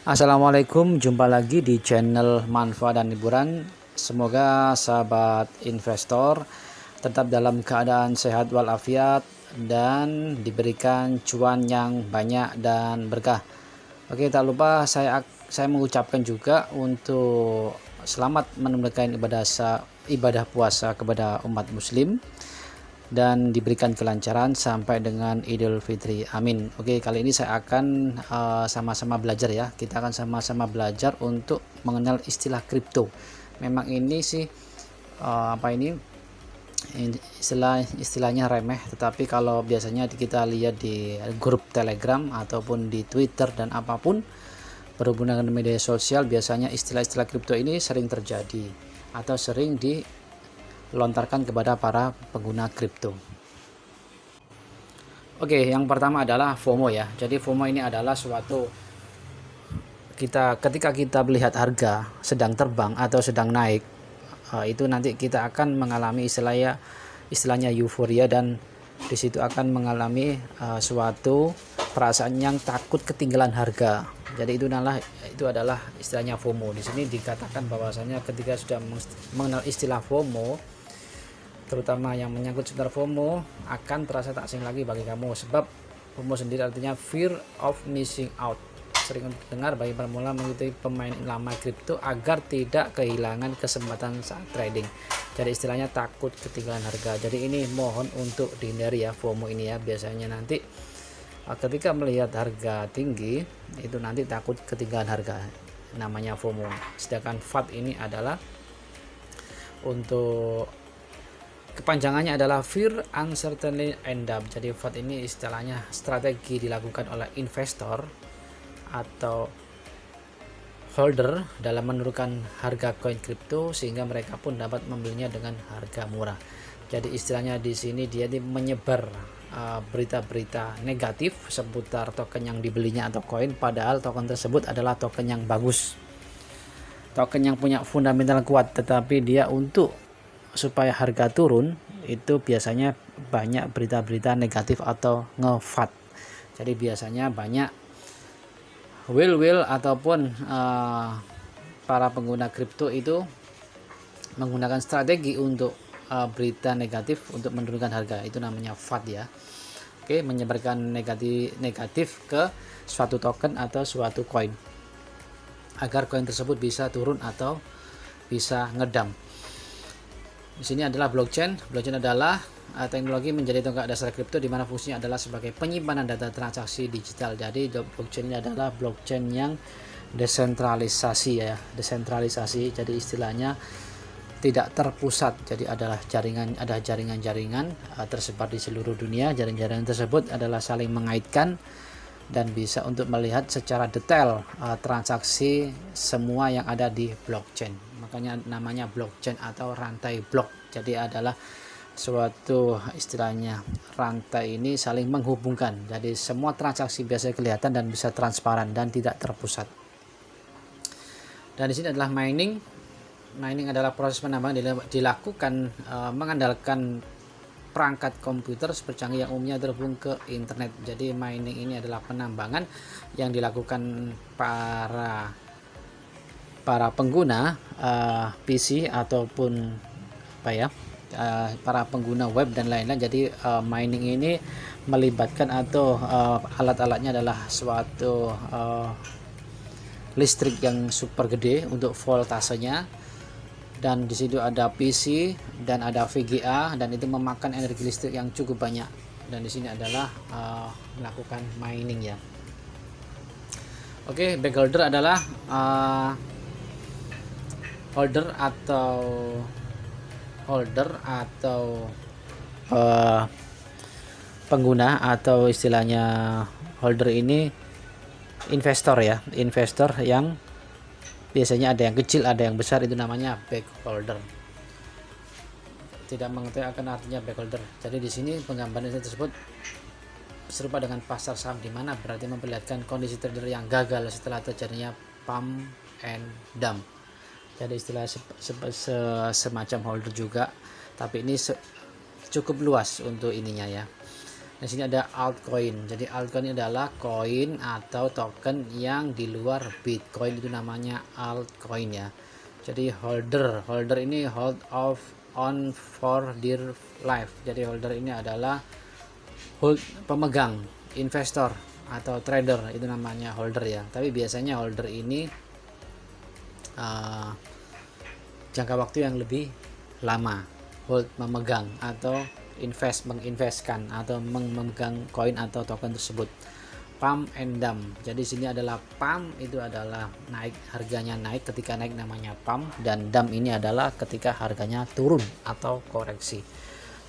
Assalamualaikum, jumpa lagi di channel Manfaat dan Hiburan. Semoga sahabat investor tetap dalam keadaan sehat walafiat dan diberikan cuan yang banyak dan berkah. Oke, tak lupa saya mengucapkan juga untuk selamat menunaikan ibadah puasa kepada umat muslim dan diberikan kelancaran sampai dengan Idul Fitri. Amin. Oke, kali ini saya akan sama-sama belajar ya. Kita akan sama-sama belajar untuk mengenal istilah kripto. Memang ini sih istilahnya remeh, tetapi kalau biasanya kita lihat di grup Telegram ataupun di Twitter dan apapun berhubungan dengan media sosial, biasanya istilah-istilah kripto ini sering terjadi atau sering dilontarkan kepada para pengguna kripto. Oke, yang pertama adalah FOMO ya. Jadi FOMO ini adalah suatu ketika kita melihat harga sedang terbang atau sedang naik, itu nanti kita akan mengalami istilahnya euforia, dan di situ akan mengalami suatu perasaan yang takut ketinggalan harga. Jadi itu adalah istilahnya FOMO. Di sini dikatakan bahwasanya ketika sudah mengenal istilah FOMO, terutama yang menyangkut seputar FOMO, akan terasa tak asing lagi bagi kamu, sebab FOMO sendiri artinya fear of missing out. Sering dengar bagi pemula mengikuti pemain lama kripto agar tidak kehilangan kesempatan saat trading. Jadi istilahnya takut ketinggalan harga. Jadi ini mohon untuk dihindari ya FOMO ini ya. Biasanya nanti ketika melihat harga tinggi itu nanti takut ketinggalan harga, namanya FOMO. Sedangkan FUD ini adalah untuk kepanjangannya adalah Fear, Uncertainty, and Doubt. Jadi FUD ini istilahnya strategi dilakukan oleh investor atau holder dalam menurunkan harga koin kripto sehingga mereka pun dapat membelinya dengan harga murah. Jadi istilahnya di sini dia menyebar berita-berita negatif seputar token yang dibelinya atau koin, padahal token tersebut adalah token yang bagus, token yang punya fundamental kuat, tetapi dia untuk supaya harga turun itu biasanya banyak berita-berita negatif atau nge-FUD. Jadi biasanya banyak will ataupun para pengguna kripto itu menggunakan strategi untuk berita negatif untuk menurunkan harga. Itu namanya FUD ya. Oke, menyebarkan negatif ke suatu token atau suatu koin agar koin tersebut bisa turun atau bisa ngedam. Di sini adalah blockchain. Blockchain adalah teknologi menjadi tonggak dasar kripto, di mana fungsinya adalah sebagai penyimpanan data transaksi digital. Jadi blockchain ini adalah blockchain yang desentralisasi ya, desentralisasi. Jadi istilahnya tidak terpusat. Jadi ada jaringan-jaringan tersebar di seluruh dunia. Jaringan-jaringan tersebut adalah saling mengaitkan dan bisa untuk melihat secara detail transaksi semua yang ada di blockchain. Makanya namanya blockchain atau rantai blok. Jadi adalah suatu istilahnya rantai ini saling menghubungkan. Jadi semua transaksi biasa kelihatan dan bisa transparan dan tidak terpusat. Dan di sini adalah mining. Mining adalah proses penambangan dilakukan mengandalkan perangkat komputer super canggih yang umumnya terhubung ke internet. Jadi mining ini adalah penambangan yang dilakukan para pengguna PC ataupun para pengguna web dan lain-lain. Jadi mining ini melibatkan atau alat-alatnya adalah suatu listrik yang super gede untuk voltasenya, dan di situ ada PC dan ada VGA, dan itu memakan energi listrik yang cukup banyak. Dan di sini adalah melakukan mining ya. Oke, backholder adalah holder atau pengguna, atau istilahnya holder ini investor ya, investor yang biasanya ada yang kecil ada yang besar, itu namanya backholder. Tidak mengetahui akan artinya backholder. Jadi di sini penggambaran tersebut serupa dengan pasar saham, di mana berarti memperlihatkan kondisi trader yang gagal setelah terjadinya pump and dump. Jadi istilah semacam holder juga, tapi ini cukup luas untuk ininya ya. Di sini ada altcoin. Jadi altcoin adalah koin atau token yang di luar Bitcoin, itu namanya altcoin ya. Jadi holder ini hold of on for dear life. Jadi holder ini adalah pemegang, investor atau trader, itu namanya holder ya. Tapi biasanya holder ini jangka waktu yang lebih lama. Hold, memegang, atau menginvestkan atau memegang koin atau token tersebut. Pump and dump. Jadi sini adalah pump, itu adalah naik, harganya naik, ketika naik namanya pump, dan dump ini adalah ketika harganya turun atau koreksi.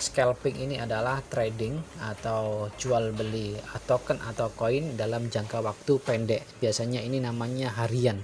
Scalping ini adalah trading atau jual beli token atau koin dalam jangka waktu pendek. Biasanya ini namanya harian.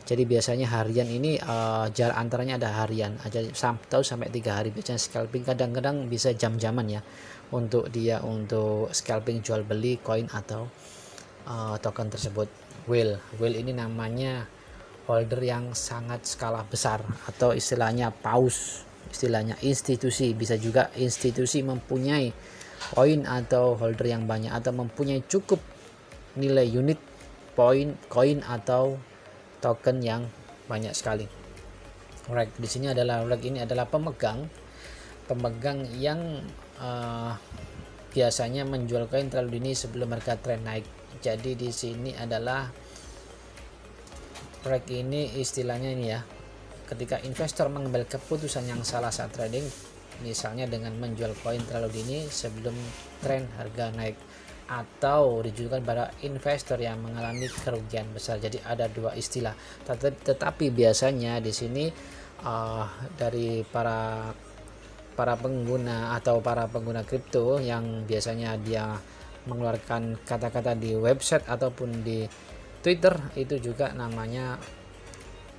Jadi biasanya harian ini jarak antaranya ada harian aja, sampai 3 hari. Biasanya scalping kadang-kadang bisa jam-jaman ya untuk scalping jual beli koin atau token tersebut. Whale ini namanya holder yang sangat skala besar, atau istilahnya paus, istilahnya institusi. Bisa juga institusi mempunyai koin atau holder yang banyak, atau mempunyai cukup nilai unit koin atau token yang banyak sekali. Alright, di sini adalah ini adalah pemegang yang biasanya menjual koin terlalu dini sebelum harga tren naik. Jadi di sini adalah ini istilahnya ini ya, ketika investor mengambil keputusan yang salah saat trading, misalnya dengan menjual koin terlalu dini sebelum tren harga naik, atau ditujukan pada investor yang mengalami kerugian besar. Jadi ada dua istilah, tetapi biasanya di sini dari para pengguna atau para pengguna kripto yang biasanya dia mengeluarkan kata-kata di website ataupun di Twitter, itu juga namanya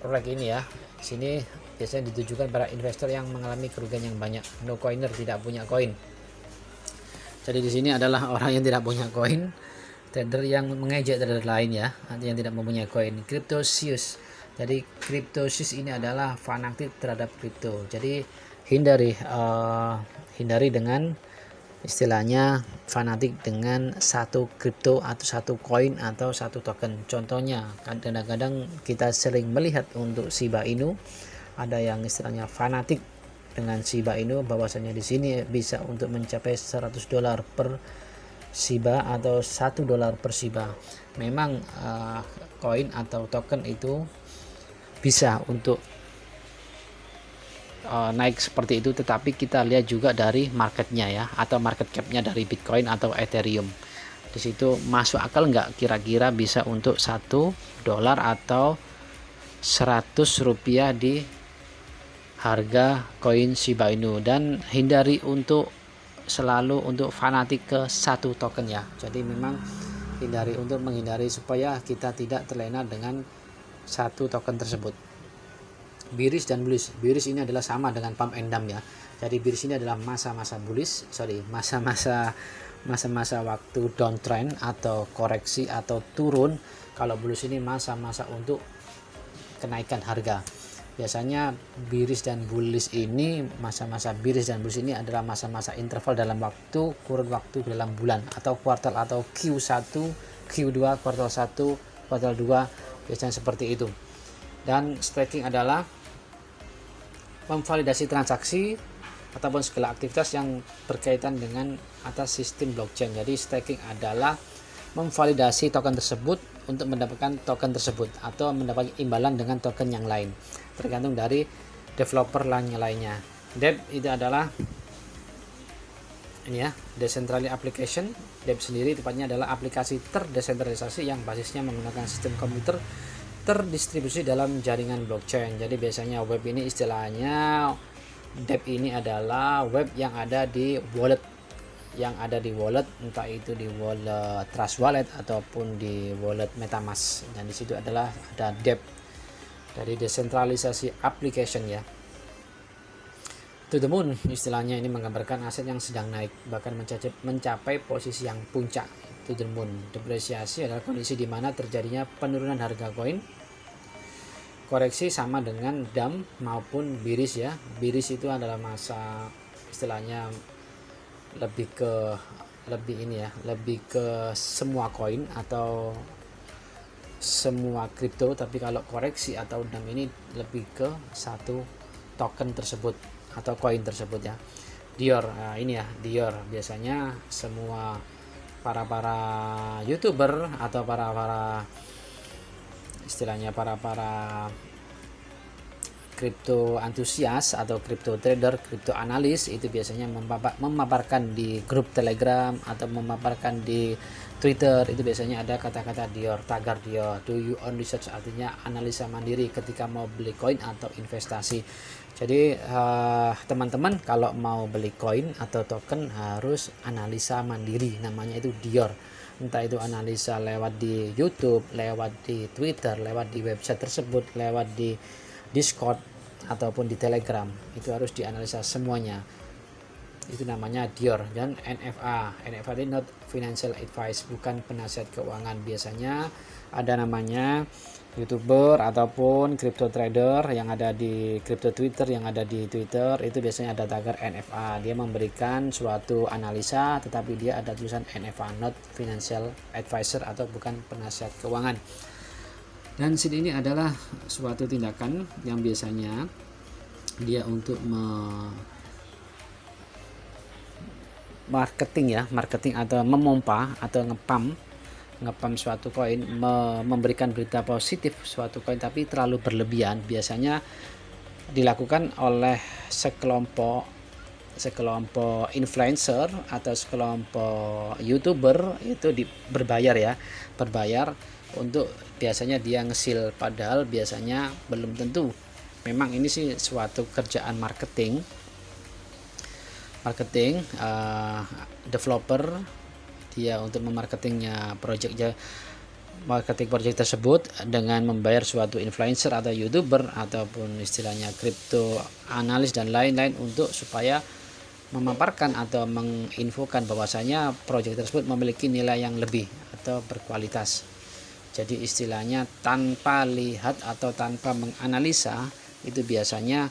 ini ya. Sini biasanya ditujukan pada investor yang mengalami kerugian yang banyak, no coiner, tidak punya koin. Jadi di sini adalah orang yang tidak punya koin, trader yang mengejek trader lain ya, yang tidak mempunyai koin. Cryptocious. Jadi cryptocious ini adalah fanatik terhadap kripto. Jadi hindari dengan istilahnya fanatik dengan satu kripto atau satu koin atau satu token. Contohnya kadang-kadang kita sering melihat untuk Shiba Inu, ada yang istilahnya fanatik dengan Shiba Inu, bahwasanya di sini bisa untuk mencapai $100 per Shiba atau $1 per Shiba. Memang koin atau token itu bisa untuk naik seperti itu, tetapi kita lihat juga dari marketnya ya, atau market capnya dari Bitcoin atau Ethereum. Di situ masuk akal nggak kira-kira bisa untuk $1 atau $100 di harga koin Shiba Inu. Dan hindari untuk selalu untuk fanatik ke satu token ya. Jadi memang menghindari supaya kita tidak terlena dengan satu token tersebut. Bearish dan bullish. Bearish ini adalah sama dengan pump and dump ya. Jadi bearish ini adalah masa-masa masa-masa waktu downtrend atau koreksi atau turun. Kalau bullish ini masa-masa untuk kenaikan harga. Biasanya bearish dan bullish ini, masa-masa bearish dan bullish ini adalah masa-masa interval dalam kurun waktu dalam bulan atau kuartal, atau Q1, Q2, kuartal 1, kuartal 2, biasanya seperti itu. Dan staking adalah memvalidasi transaksi ataupun segala aktivitas yang berkaitan dengan atas sistem blockchain. Jadi staking adalah memvalidasi token tersebut untuk mendapatkan token tersebut atau mendapatkan imbalan dengan token yang lain, tergantung dari developer lainnya. DEP itu adalah ini ya, decentralized application. DEP sendiri tepatnya adalah aplikasi terdesentralisasi yang basisnya menggunakan sistem komputer terdistribusi dalam jaringan blockchain. Jadi biasanya web ini istilahnya DEP ini adalah web yang ada di wallet, entah itu di wallet Trust Wallet ataupun di wallet MetaMask. Dan di situ ada DEP dari desentralisasi application ya. To the moon istilahnya ini menggambarkan aset yang sedang naik, bahkan mencapai posisi yang puncak. To the moon. Depresiasi adalah kondisi di mana terjadinya penurunan harga koin. Koreksi sama dengan dump maupun bearish ya. Bearish itu adalah masa istilahnya lebih ke ini ya, lebih ke semua koin atau semua kripto, tapi kalau koreksi atau dump ini lebih ke satu token tersebut atau koin tersebut ya. Dior, nah ini ya Dior, biasanya semua para YouTuber atau para istilahnya para kripto antusias atau kripto trader, kripto analis itu biasanya memaparkan di grup Telegram atau memaparkan di Twitter, itu biasanya ada kata-kata Dior, tagar Dior, do you own research, artinya analisa mandiri ketika mau beli koin atau investasi. Jadi teman-teman kalau mau beli koin atau token harus analisa mandiri, namanya itu Dior. Entah itu analisa lewat di YouTube, lewat di Twitter, lewat di website tersebut, lewat di Discord ataupun di Telegram, itu harus dianalisa semuanya. Itu namanya Dior. Dan NFA itu not financial advice, bukan penasihat keuangan. Biasanya ada namanya YouTuber ataupun crypto trader yang ada di crypto Twitter, yang ada di Twitter, itu biasanya ada tagar NFA. Dia memberikan suatu analisa tetapi dia ada tulisan NFA, not financial advisor, atau bukan penasihat keuangan. Dan seed ini adalah suatu tindakan yang biasanya dia untuk marketing atau memompa atau ngepam suatu koin, memberikan berita positif suatu koin tapi terlalu berlebihan. Biasanya dilakukan oleh sekelompok influencer atau sekelompok YouTuber, itu berbayar untuk biasanya dia ngesil, padahal biasanya belum tentu. Memang ini sih suatu kerjaan marketing developer, dia untuk memarketingnya marketing project tersebut dengan membayar suatu influencer atau YouTuber ataupun istilahnya crypto analis dan lain-lain untuk supaya memaparkan atau menginfokan bahwasanya project tersebut memiliki nilai yang lebih atau berkualitas. Jadi istilahnya tanpa lihat atau tanpa menganalisa, itu biasanya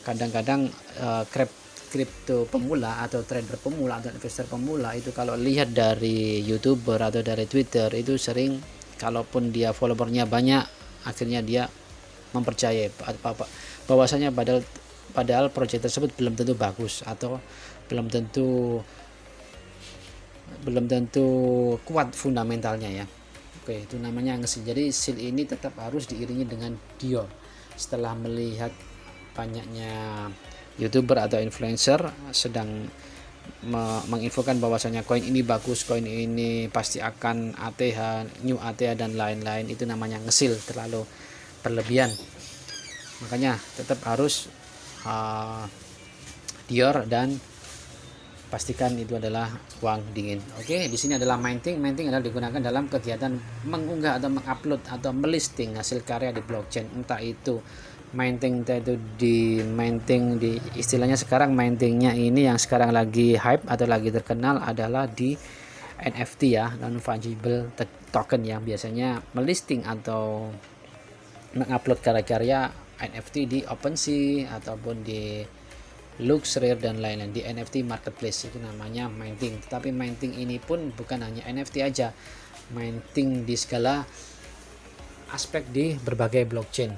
kadang-kadang kripto pemula atau trader pemula atau investor pemula itu kalau lihat dari YouTuber atau dari Twitter, itu sering kalaupun dia followernya banyak, akhirnya dia mempercayai bahwasanya padahal proyek tersebut belum tentu bagus atau belum tentu kuat fundamentalnya ya. Oke, itu namanya ngesil. Jadi seal ini tetap harus diiringi dengan Dior. Setelah melihat banyaknya YouTuber atau influencer sedang menginfokan bahwasanya koin ini bagus, koin ini pasti akan ATH, new ATH dan lain-lain, itu namanya ngesil, terlalu berlebihan. Makanya tetap harus Dior dan pastikan itu adalah uang dingin. Oke, di sini adalah minting. Minting adalah digunakan dalam kegiatan mengunggah atau mengupload atau melisting hasil karya di blockchain. Entah itu minting di istilahnya sekarang mintingnya ini yang sekarang lagi hype atau lagi terkenal adalah di NFT ya, non fungible token, yang biasanya melisting atau mengupload karya-karya NFT di OpenSea ataupun di LooksRare dan lain-lain di NFT marketplace, itu namanya minting. Tetapi minting ini pun bukan hanya NFT aja, minting di segala aspek di berbagai blockchain.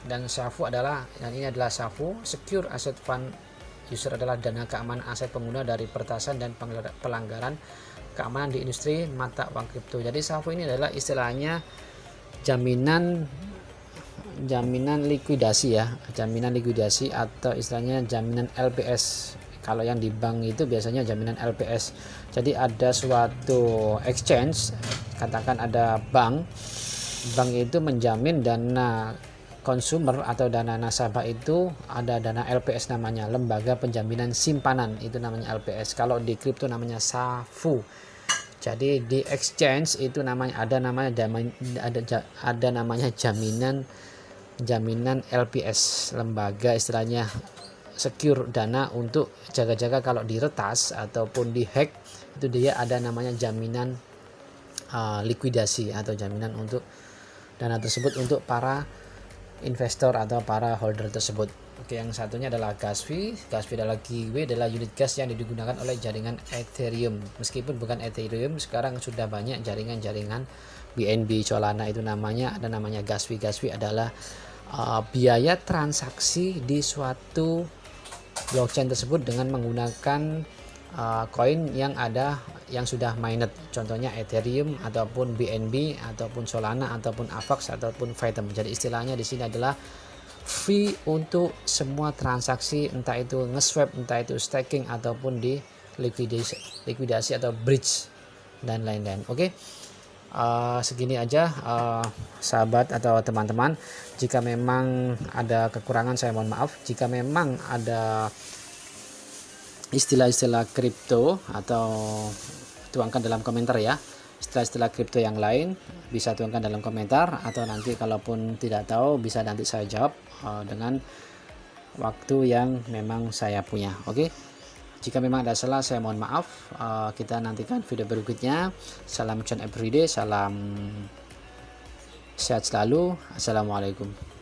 Dan SAFU ini adalah SAFU, Secure Asset Fund User, adalah dana keamanan aset pengguna dari peretasan dan pelanggaran keamanan di industri mata uang kripto. Jadi SAFU ini adalah istilahnya jaminan likuidasi ya, jaminan likuidasi atau istilahnya jaminan LPS. Kalau yang di bank itu biasanya jaminan LPS. Jadi ada suatu exchange, katakan ada bank itu menjamin dana konsumer atau dana nasabah, itu ada dana LPS namanya, lembaga penjaminan simpanan, itu namanya LPS. Kalau di kripto namanya SAFU. Jadi di exchange itu ada namanya jaminan LPS, lembaga istilahnya secure dana untuk jaga-jaga kalau diretas ataupun dihack, itu dia ada namanya jaminan likuidasi atau jaminan untuk dana tersebut untuk para investor atau para holder tersebut. Oke, yang satunya adalah gas fee. Gas fee adalah GW, adalah unit gas yang digunakan oleh jaringan Ethereum. Meskipun bukan Ethereum, sekarang sudah banyak jaringan-jaringan BNB, Solana itu namanya, ada namanya gas fee. Gas fee adalah biaya transaksi di suatu blockchain tersebut dengan menggunakan koin yang ada yang sudah mainnet, contohnya Ethereum ataupun BNB ataupun Solana ataupun Avax ataupun Fathom. Jadi istilahnya di sini adalah fee untuk semua transaksi, entah itu nge-swap, entah itu staking ataupun di likuidasi atau bridge dan lain-lain. Oke. Segini aja sahabat atau teman-teman. Jika memang ada kekurangan saya mohon maaf. Jika memang ada istilah-istilah kripto atau tuangkan dalam komentar ya. Istilah-istilah kripto yang lain bisa tuangkan dalam komentar, atau nanti kalaupun tidak tahu bisa nanti saya jawab dengan waktu yang memang saya punya. Oke. Jika memang ada salah saya mohon maaf. Kita nantikan video berikutnya. Salam cuan everyday, salam sehat selalu. Assalamualaikum.